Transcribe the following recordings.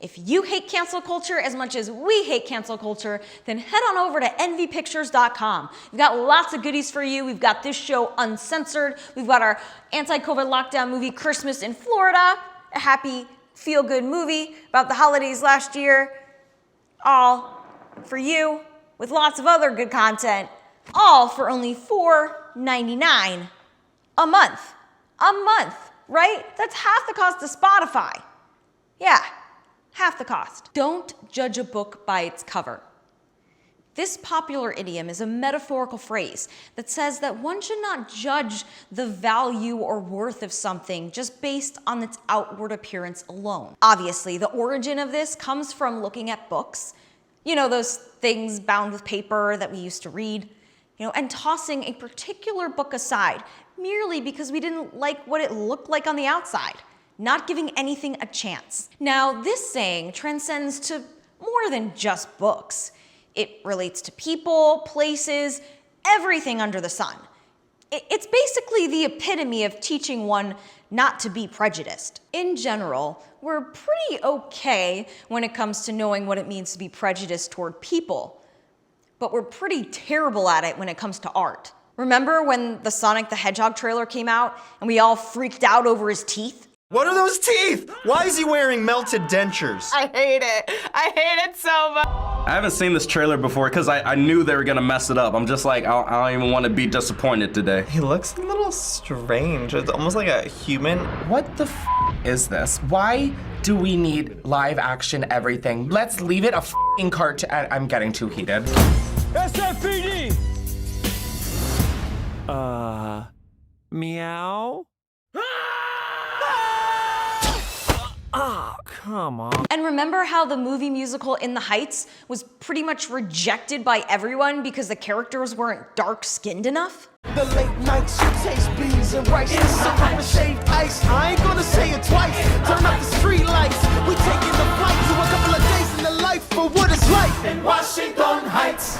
If you hate cancel culture as much as we hate cancel culture, then head on over to envypictures.com. We've got lots of goodies for you. We've got this show uncensored. We've got our anti-COVID lockdown movie, Christmas in Florida, a happy, feel-good movie about the holidays last year, all for you, with lots of other good content, all for only $4.99 a month. A month, right? That's half the cost of Spotify. Yeah, half the cost. Don't judge a book by its cover. This popular idiom is a metaphorical phrase that says that one should not judge the value or worth of something just based on its outward appearance alone. Obviously, the origin of this comes from looking at books, you know, those things bound with paper that we used to read, and tossing a particular book aside merely because we didn't like what it looked like on the outside, not giving anything a chance. Now, this saying transcends to more than just books. It relates to people, places, everything under the sun. It's basically the epitome of teaching one not to be prejudiced. In general, we're pretty okay when it comes to knowing what it means to be prejudiced toward people, but we're pretty terrible at it when it comes to art. Remember when the Sonic the Hedgehog trailer came out and we all freaked out over his teeth? What are those teeth? Why is he wearing melted dentures? I hate it. I hate it so much. I haven't seen this trailer before because I knew they were gonna mess it up. I'm just like, I don't even want to be disappointed today. He looks a little strange. It's almost like a human. What the is this? Why do we need live action everything? Let's leave it a cartoon. I'm getting too heated. SFPD! Meow? Oh, come on. And remember how the movie musical In the Heights was pretty much rejected by everyone because the characters weren't dark-skinned enough? The late nights, you taste beans and rice. It's some shaved ice. I ain't gonna say it twice. Turn up the street lights. We taking the flight to a couple of days in the life for what it's like in Washington Heights.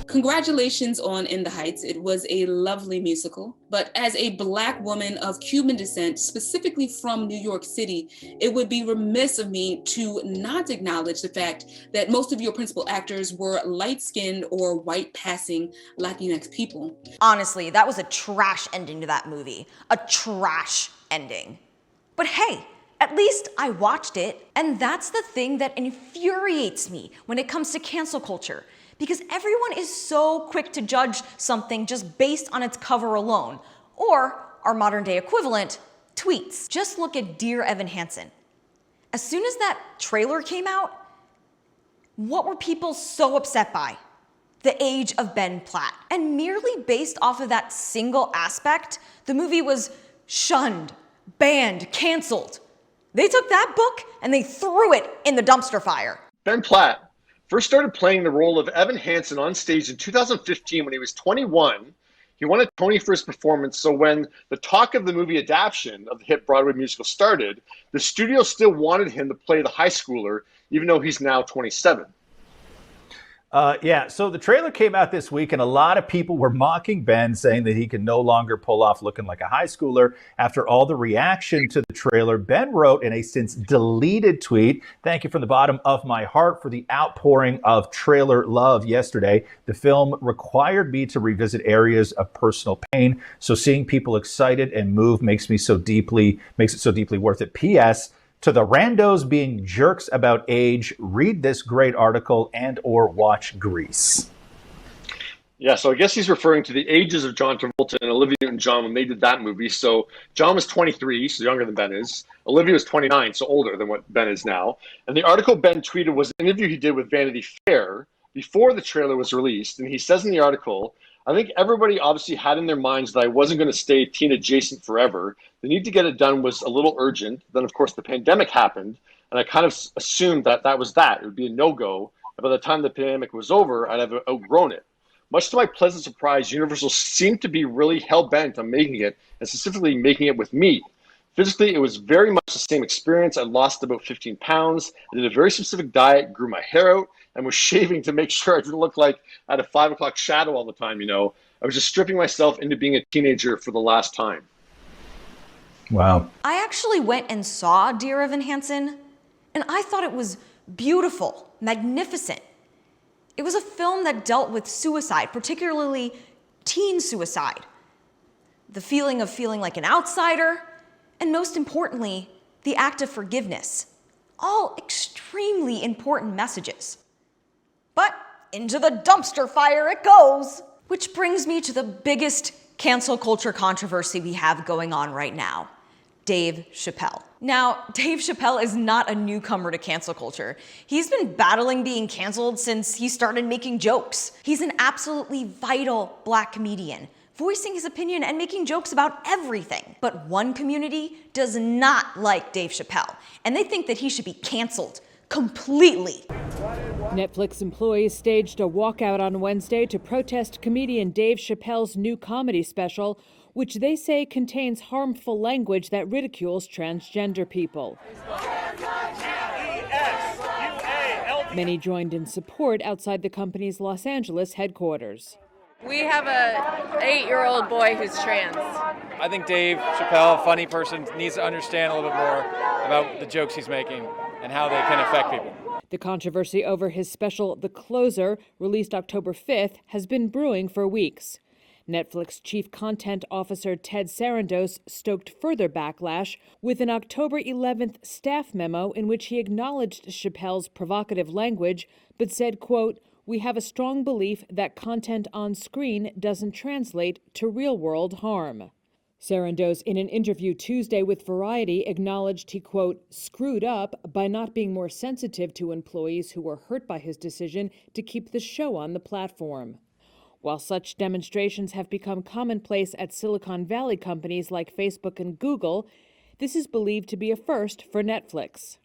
Congratulations on In the Heights. It was a lovely musical, but as a Black woman of Cuban descent, specifically from New York City, it would be remiss of me to not acknowledge the fact that most of your principal actors were light-skinned or white-passing Latinx people. Honestly, that was a trash ending to that movie. A trash ending. But hey, at least I watched it, and that's the thing that infuriates me when it comes to cancel culture. Because everyone is so quick to judge something just based on its cover alone, or our modern day equivalent, tweets. Just look at Dear Evan Hansen. As soon as that trailer came out, what were people so upset by? The age of Ben Platt. And merely based off of that single aspect, the movie was shunned, banned, canceled. They took that book and they threw it in the dumpster fire. Ben Platt first started playing the role of Evan Hansen on stage in 2015 when he was 21. He won a Tony for his performance, so when the talk of the movie adaptation of the hit Broadway musical started, the studio still wanted him to play the high schooler, even though he's now 27. So the trailer came out this week and a lot of people were mocking Ben, saying that he can no longer pull off looking like a high schooler. After all the reaction to the trailer, Ben wrote in a since deleted tweet, "Thank you from the bottom of my heart for the outpouring of trailer love yesterday. The film required me to revisit areas of personal pain. So seeing people excited and moved makes it so deeply worth it. P.S. To the randos being jerks about age, read this great article and or watch Grease." Yeah, so I guess he's referring to the ages of John Travolta and Olivia Newton-John when they did that movie. So John was 23, so younger than Ben is. Olivia was 29, so older than what Ben is now. And the article Ben tweeted was an interview he did with Vanity Fair before the trailer was released. And he says in the article, "I think everybody obviously had in their minds that I wasn't going to stay teen adjacent forever. The need to get it done was a little urgent. Then, of course, the pandemic happened, and I kind of assumed that that was that. It would be a no-go. And by the time the pandemic was over, I'd have outgrown it. Much to my pleasant surprise, Universal seemed to be really hell-bent on making it, and specifically making it with me. Physically, it was very much the same experience. I lost about 15 pounds. I did a very specific diet, grew my hair out, and was shaving to make sure I didn't look like I had a 5 o'clock shadow all the time, I was just stripping myself into being a teenager for the last time." Wow. I actually went and saw Dear Evan Hansen, And I thought it was beautiful, magnificent. It was a film that dealt with suicide, particularly teen suicide. The feeling of feeling like an outsider, and most importantly, the act of forgiveness. All extremely important messages. But into the dumpster fire it goes. Which brings me to the biggest cancel culture controversy we have going on right now. Dave Chappelle. Now, Dave Chappelle is not a newcomer to cancel culture. He's been battling being canceled since he started making jokes. He's an absolutely vital Black comedian, voicing his opinion and making jokes about everything. But one community does not like Dave Chappelle, and they think that he should be canceled completely. Netflix employees staged a walkout on Wednesday to protest comedian Dave Chappelle's new comedy special, which they say contains harmful language that ridicules transgender people. Many joined in support outside the company's Los Angeles headquarters. We have a 8-year-old boy who's trans. I think Dave Chappelle, a funny person, needs to understand a little bit more about the jokes he's making and how they can affect people. The controversy over his special The Closer, released October 5th, has been brewing for weeks. Netflix Chief Content Officer Ted Sarandos stoked further backlash with an October 11th staff memo in which he acknowledged Chappelle's provocative language, but said, quote, "We have a strong belief that content on screen doesn't translate to real-world harm." Sarandos, in an interview Tuesday with Variety, acknowledged he, quote, "screwed up by not being more sensitive to employees who were hurt by his decision to keep the show on the platform." While such demonstrations have become commonplace at Silicon Valley companies like Facebook and Google, this is believed to be a first for Netflix.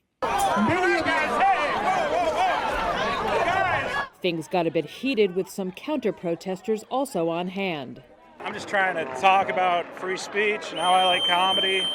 Things got a bit heated with some counter-protesters also on hand. I'm just trying to talk about free speech and how I like comedy.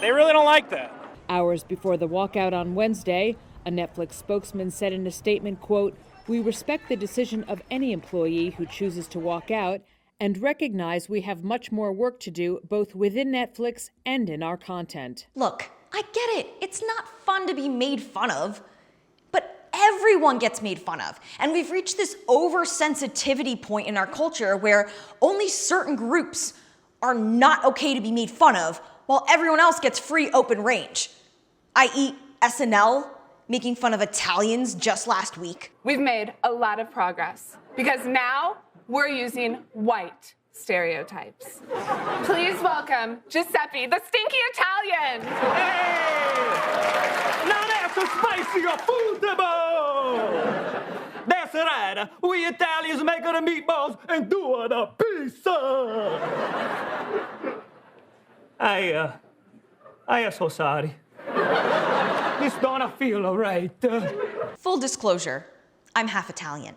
They really don't like that. Hours before the walkout on Wednesday, a Netflix spokesman said in a statement, quote, "We respect the decision of any employee who chooses to walk out and recognize we have much more work to do both within Netflix and in our content." Look, I get it. It's not fun to be made fun of, but everyone gets made fun of. And we've reached this oversensitivity point in our culture where only certain groups are not okay to be made fun of while everyone else gets free open range, i.e. SNL making fun of Italians just last week. We've made a lot of progress because now we're using white stereotypes. Please welcome Giuseppe, the stinky Italian. Hey! Now that's a spicier food table! That's right, we Italians make the meatballs and do the pizza! I am so sorry. This don't feel right. Full disclosure, I'm half Italian.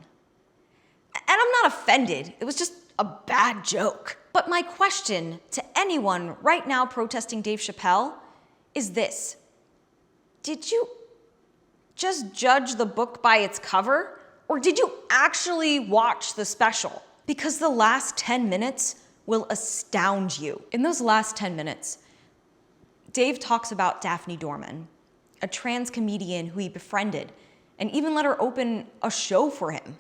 And I'm not offended. It was just a bad joke. But my question to anyone right now protesting Dave Chappelle is this. Did you just judge the book by its cover? Or did you actually watch the special? Because the last 10 minutes will astound you. In those last 10 minutes, Dave talks about Daphne Dorman, a trans comedian who he befriended and even let her open a show for him.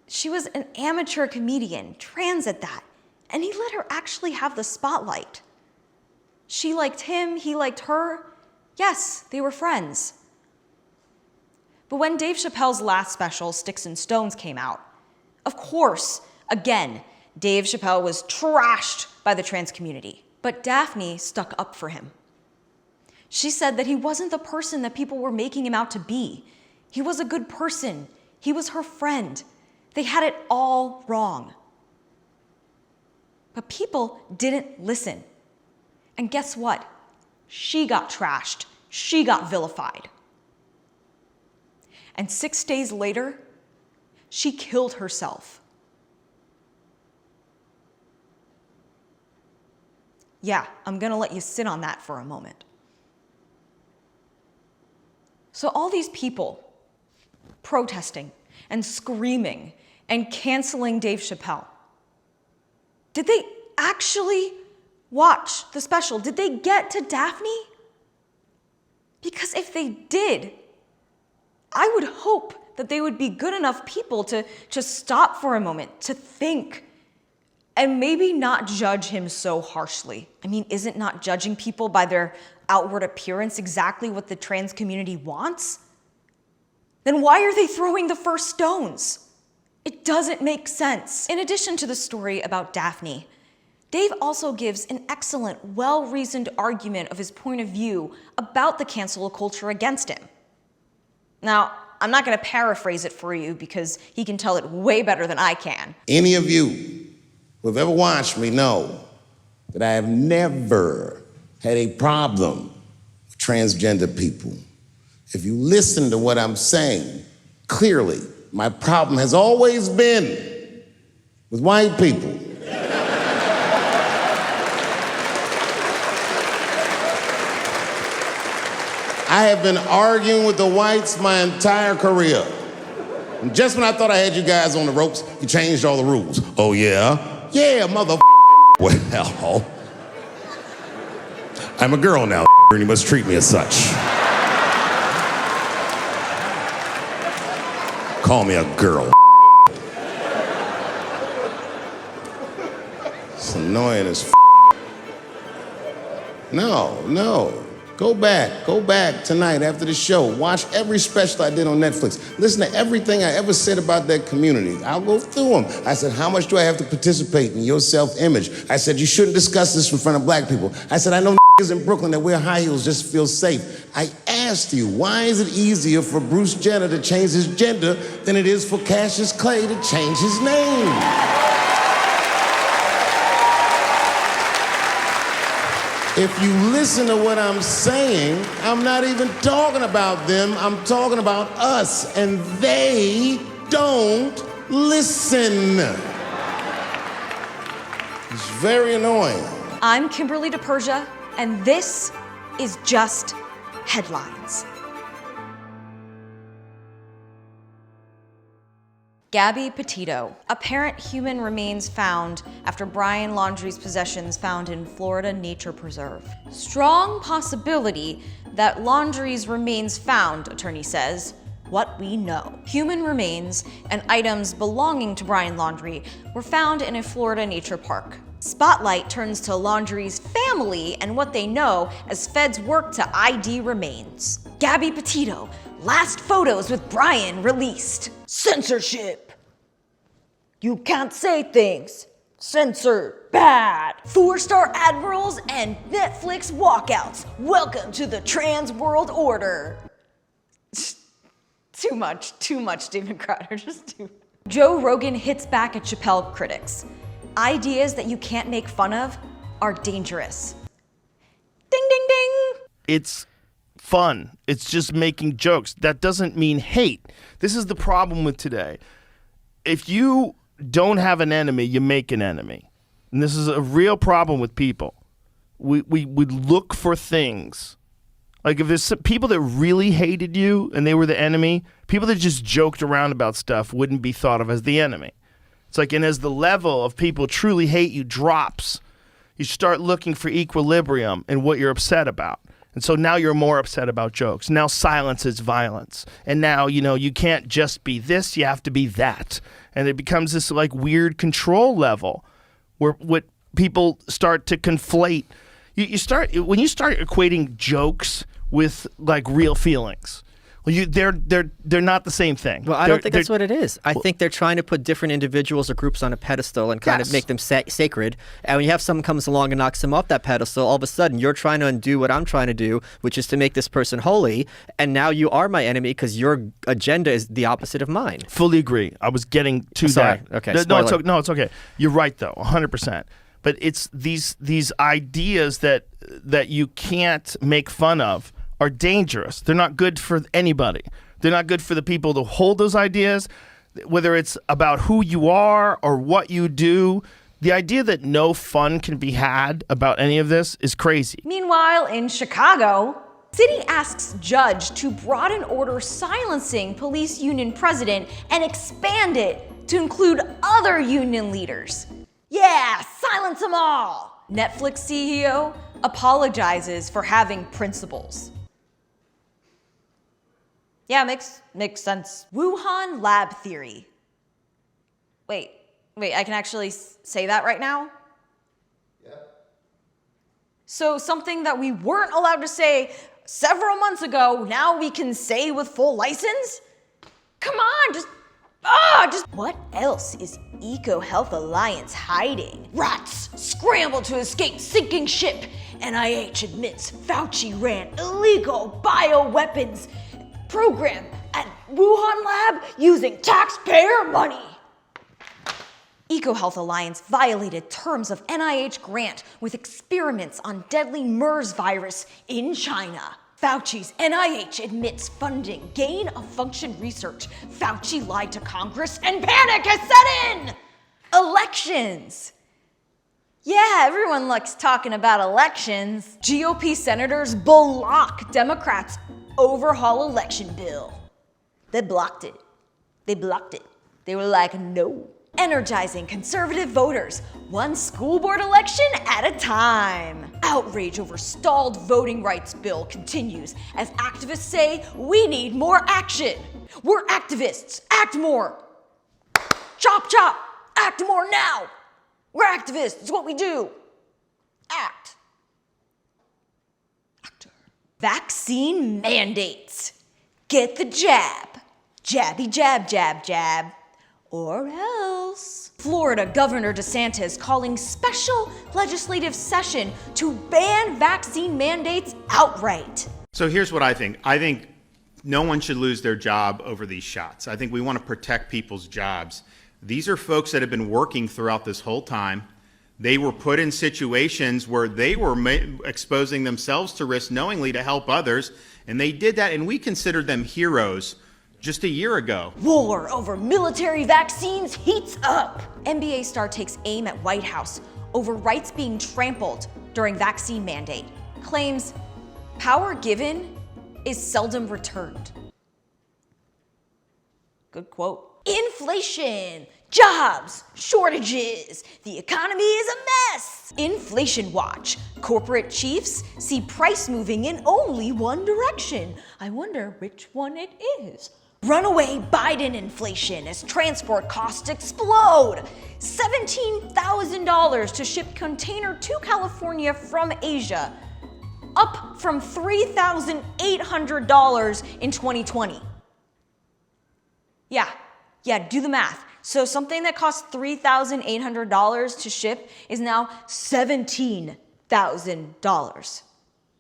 She was an amateur comedian, trans at that, and he let her actually have the spotlight. She liked him, he liked her. Yes, they were friends. But when Dave Chappelle's last special, Sticks and Stones, came out, of course, again, Dave Chappelle was trashed by the trans community. But Daphne stuck up for him. She said that he wasn't the person that people were making him out to be. He was a good person. He was her friend. They had it all wrong. But people didn't listen. And guess what? She got trashed. She got vilified. And 6 days later, she killed herself. Yeah, I'm gonna let you sit on that for a moment. So all these people protesting and screaming and canceling Dave Chappelle, did they actually watch the special? Did they get to Daphne? Because Because if they did, I would hope that they would be good enough people to just stop for a moment, to think, and maybe not judge him so harshly. I mean, isn't not judging people by their outward appearance exactly what the trans community wants? Then why are they throwing the first stones? It doesn't make sense. In addition to the story about Daphne, Dave also gives an excellent, well-reasoned argument of his point of view about the cancel culture against him. Now, I'm not going to paraphrase it for you because he can tell it way better than I can. Any of you who have ever watched me know that I have never had a problem with transgender people. If you listen to what I'm saying, clearly, my problem has always been with white people. I have been arguing with the whites my entire career. And just when I thought I had you guys on the ropes, you changed all the rules. Oh, yeah? Yeah, mother. Well, I'm a girl now, and you must treat me as such. Call me a girl. It's annoying as No. Go back tonight after the show. Watch every special I did on Netflix. Listen to everything I ever said about that community. I'll go through them. I said, how much do I have to participate in your self-image? I said, you shouldn't discuss this in front of black people. I said, I know in Brooklyn that wear high heels just to feel safe. I asked you, why is it easier for Bruce Jenner to change his gender than it is for Cassius Clay to change his name? If you listen to what I'm saying, I'm not even talking about them, I'm talking about us, and they don't listen. It's very annoying. I'm Kimberly DiPersia, and this is Just Headlines. Gabby Petito. Apparent human remains found after Brian Laundrie's possessions found in Florida Nature Preserve. Strong possibility that Laundrie's remains found, attorney says. What we know. Human remains and items belonging to Brian Laundrie were found in a Florida nature park. Spotlight turns to Laundrie's family and what they know as feds work to ID remains. Gabby Petito. Last photos with Brian released. Censorship. You can't say things. Censored. Bad. 4-star admirals and Netflix walkouts. Welcome to the trans world order. Too much, David Crowder, just too much. Joe Rogan hits back at Chappelle critics. Ideas that you can't make fun of are dangerous. Ding, ding, ding. It's fun. It's just making jokes. That doesn't mean hate. This is the problem with today. If you don't have an enemy, you make an enemy. And this is a real problem with people. We look for things. Like if there's some people that really hated you and they were the enemy, people that just joked around about stuff wouldn't be thought of as the enemy. It's like, and as the level of people truly hate you drops, you start looking for equilibrium in what you're upset about. And so now you're more upset about jokes. Now silence is violence. And now, you can't just be this, you have to be that. And it becomes this like weird control level where what people start to conflate. When you start equating jokes with like real feelings, well, they're not the same thing. Well, I don't think that's what it is. I think they're trying to put different individuals or groups on a pedestal and kind of make them sacred. And when you have someone comes along and knocks them off that pedestal, all of a sudden you're trying to undo what I'm trying to do, which is to make this person holy. And now you are my enemy because your agenda is the opposite of mine. Fully agree. I was getting to that. Okay. No, it's okay. You're right though, 100%. But it's these ideas that you can't make fun of are dangerous. They're not good for anybody. They're not good for the people to hold those ideas, whether it's about who you are or what you do. The idea that no fun can be had about any of this is crazy. Meanwhile, in Chicago, city asks judge to broaden order silencing police union president and expand it to include other union leaders. Yeah, silence them all. Netflix CEO apologizes for having principles. Yeah, makes sense. Wuhan Lab theory. Wait, I can actually say that right now? Yeah. So something that we weren't allowed to say several months ago, now we can say with full license? Come on, just what else is EcoHealth Alliance hiding? Rats scramble to escape sinking ship. NIH admits Fauci ran illegal bioweapons program at Wuhan Lab using taxpayer money. EcoHealth Alliance violated terms of NIH grant with experiments on deadly MERS virus in China. Fauci's NIH admits funding gain-of-function research. Fauci lied to Congress and panic has set in! Elections. Yeah, everyone likes talking about elections. GOP senators block Democrats' overhaul election bill. They blocked it. They were like, no. Energizing conservative voters, one school board election at a time. Outrage over stalled voting rights bill continues as activists say we need more action. We're activists, act more. Chop, chop, act more now. We're activists, it's what we do. Act. Actor. Vaccine mandates. Get the jab. Jabby jab, jab, jab. Or else. Florida Governor DeSantis calling special legislative session to ban vaccine mandates outright. So here's what I think. I think no one should lose their job over these shots. I think we want to protect people's jobs. These are folks that have been working throughout this whole time. They were put in situations where they were exposing themselves to risk knowingly to help others, and they did that, and we considered them heroes just a year ago. War over military vaccines heats up. NBA star takes aim at White House over rights being trampled during vaccine mandate. Claims power given is seldom returned. Good quote. Inflation, jobs, shortages. The economy is a mess. Inflation watch. Corporate chiefs see price moving in only one direction. I wonder which one it is. Runaway Biden inflation as transport costs explode. $17,000 to ship container to California from Asia, up from $3,800 in 2020. Yeah, do the math. So something that costs $3,800 to ship is now $17,000.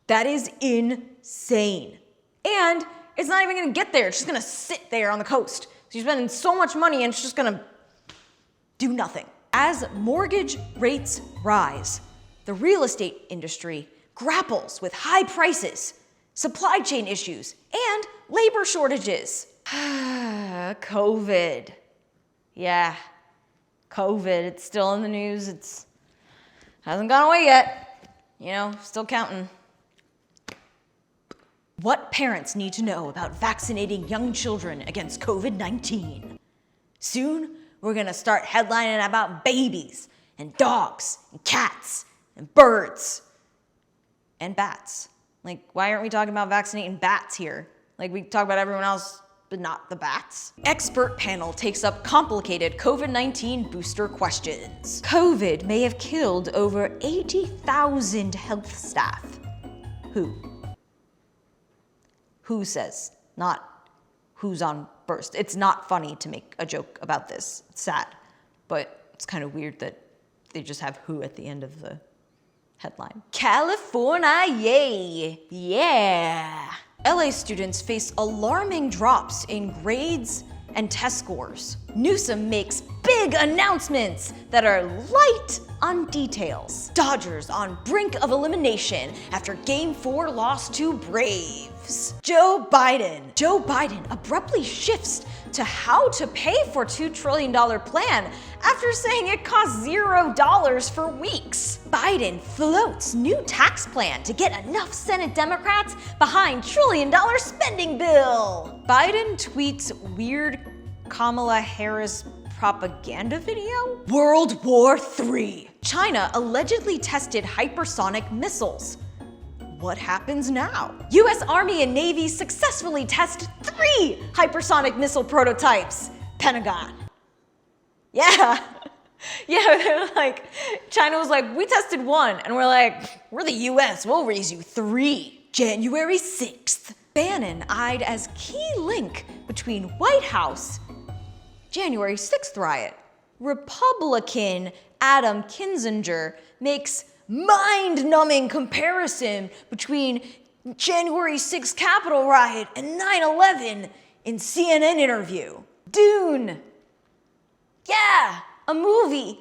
That is insane. And it's not even gonna get there. It's just gonna sit there on the coast. So you're spending so much money and it's just gonna do nothing. As mortgage rates rise, the real estate industry grapples with high prices, supply chain issues, and labor shortages. COVID. Yeah, COVID. It's still in the news. It's hasn't gone away yet. You know, still counting. What parents need to know about vaccinating young children against COVID-19. Soon, we're gonna start headlining about babies and dogs and cats and birds and bats. Like, why aren't we talking about vaccinating bats here? Like, we talk about everyone else, but not the bats. Expert panel takes up complicated COVID-19 booster questions. COVID may have killed over 80,000 health staff. Who says, not who's on first. It's not funny to make a joke about this. It's sad, but it's kind of weird that they just have who at the end of the headline. California, yay, yeah. LA students face alarming drops in grades and test scores. Newsom makes big announcements that are light on details. Dodgers on brink of elimination after Game 4 loss to Braves. Joe Biden abruptly shifts to how to pay for $2 trillion plan after saying it costs $0 for weeks. Biden floats new tax plan to get enough Senate Democrats behind $1 trillion spending bill. Biden tweets weird Kamala Harris propaganda video? World War III. China allegedly tested hypersonic missiles. what happens now? US Army and Navy successfully test 3 hypersonic missile prototypes. Pentagon. Yeah. Yeah, they're like, China was like, we tested 1. And we're like, we're the US, we'll raise you 3. January 6th. Bannon eyed as key link between White House, January 6th riot. Republican Adam Kinzinger makes mind-numbing comparison between January 6th Capitol riot and 9/11 in CNN interview. Dune. Yeah, a movie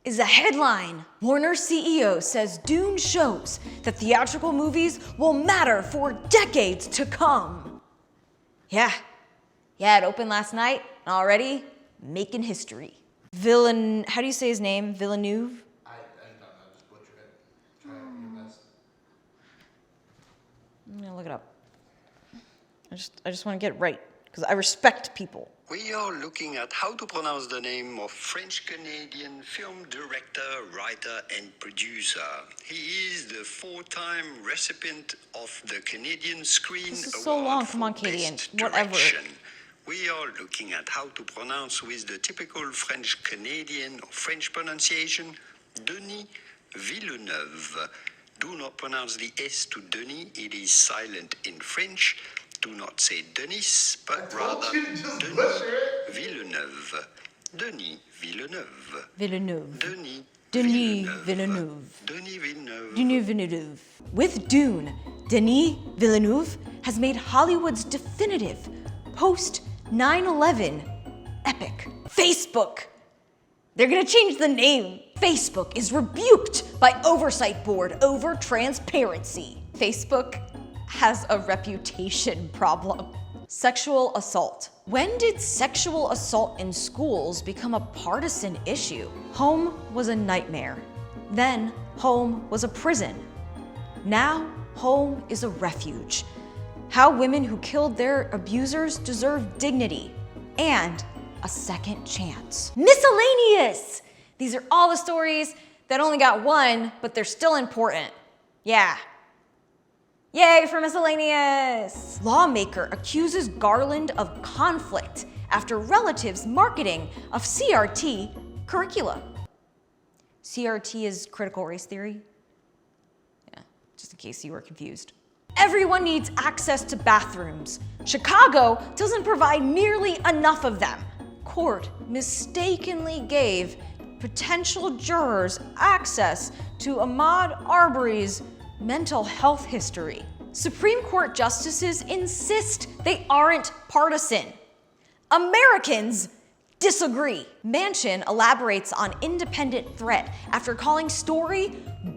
is a headline. Warner CEO says Dune shows that theatrical movies will matter for decades to come. Yeah, it opened last night and already making history. How do you say his name? Villeneuve? I don't know, just butchered it. Try your best. I'm gonna look it up. I just want to get it right because I respect people. We are looking at how to pronounce the name of French-Canadian film director, writer, and producer. He is the 4-time recipient of the Canadian Screen This is Award so long. Come for on, Katie, Best and whatever. Direction. We are looking at how to pronounce with the typical French-Canadian or French pronunciation, Denis Villeneuve. Do not pronounce the S to Denis, it is silent in French. Do not say Denis, but rather Denis Villeneuve. Denis Villeneuve. Villeneuve. Denis Villeneuve. Denis Villeneuve. Denis Villeneuve. With Dune, Denis Villeneuve has made Hollywood's definitive post-9/11 epic. Facebook. They're gonna change the name. Facebook is rebuked by Oversight Board over transparency. Facebook has a reputation problem. Sexual assault. When did sexual assault in schools become a partisan issue? Home was a nightmare. Then home was a prison. Now home is a refuge. How women who killed their abusers deserve dignity and a second chance. Miscellaneous! These are all the stories that only got 1, but they're still important. Yeah. Yay for Miscellaneous! Lawmaker accuses Garland of conflict after relatives' marketing of CRT curricula. CRT is critical race theory. Yeah, just in case you were confused. Everyone needs access to bathrooms. Chicago doesn't provide nearly enough of them. Court mistakenly gave potential jurors access to Ahmaud Arbery's mental health history. Supreme Court justices insist they aren't partisan. Americans disagree. Manchin elaborates on independent threat after calling story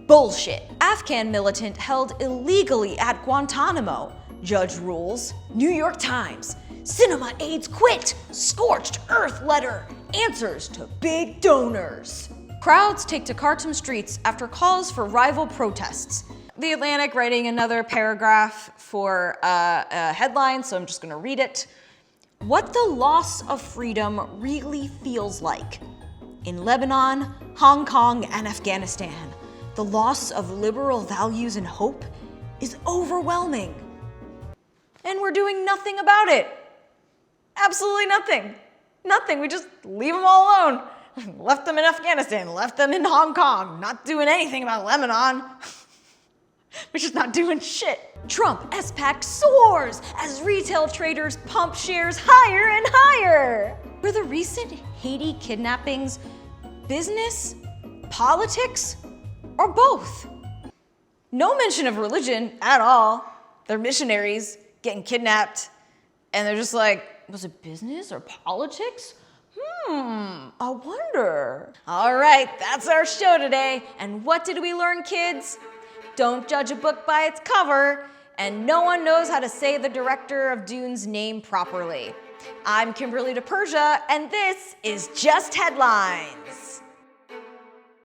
bullshit. Afghan militant held illegally at Guantanamo. Judge rules. New York Times. Cinema aides quit. Scorched earth letter. Answers to big donors. Crowds take to Khartoum streets after calls for rival protests. The Atlantic writing another paragraph for a headline, so I'm just gonna read it. What the loss of freedom really feels like. In Lebanon, Hong Kong, and Afghanistan, the loss of liberal values and hope is overwhelming. And we're doing nothing about it. Absolutely nothing. Nothing, we just leave them all alone. Left them in Afghanistan, left them in Hong Kong, not doing anything about Lebanon. We're just not doing shit. Trump S-PAC soars as retail traders pump shares higher and higher. Were the recent Haiti kidnappings business, politics, or both? No mention of religion at all. They're missionaries getting kidnapped, and they're just like, was it business or politics? I wonder. All right, that's our show today. And what did we learn, kids? Don't judge a book by its cover, and no one knows how to say the director of Dune's name properly. I'm Kimberly DiPersia, and this is Just Headlines.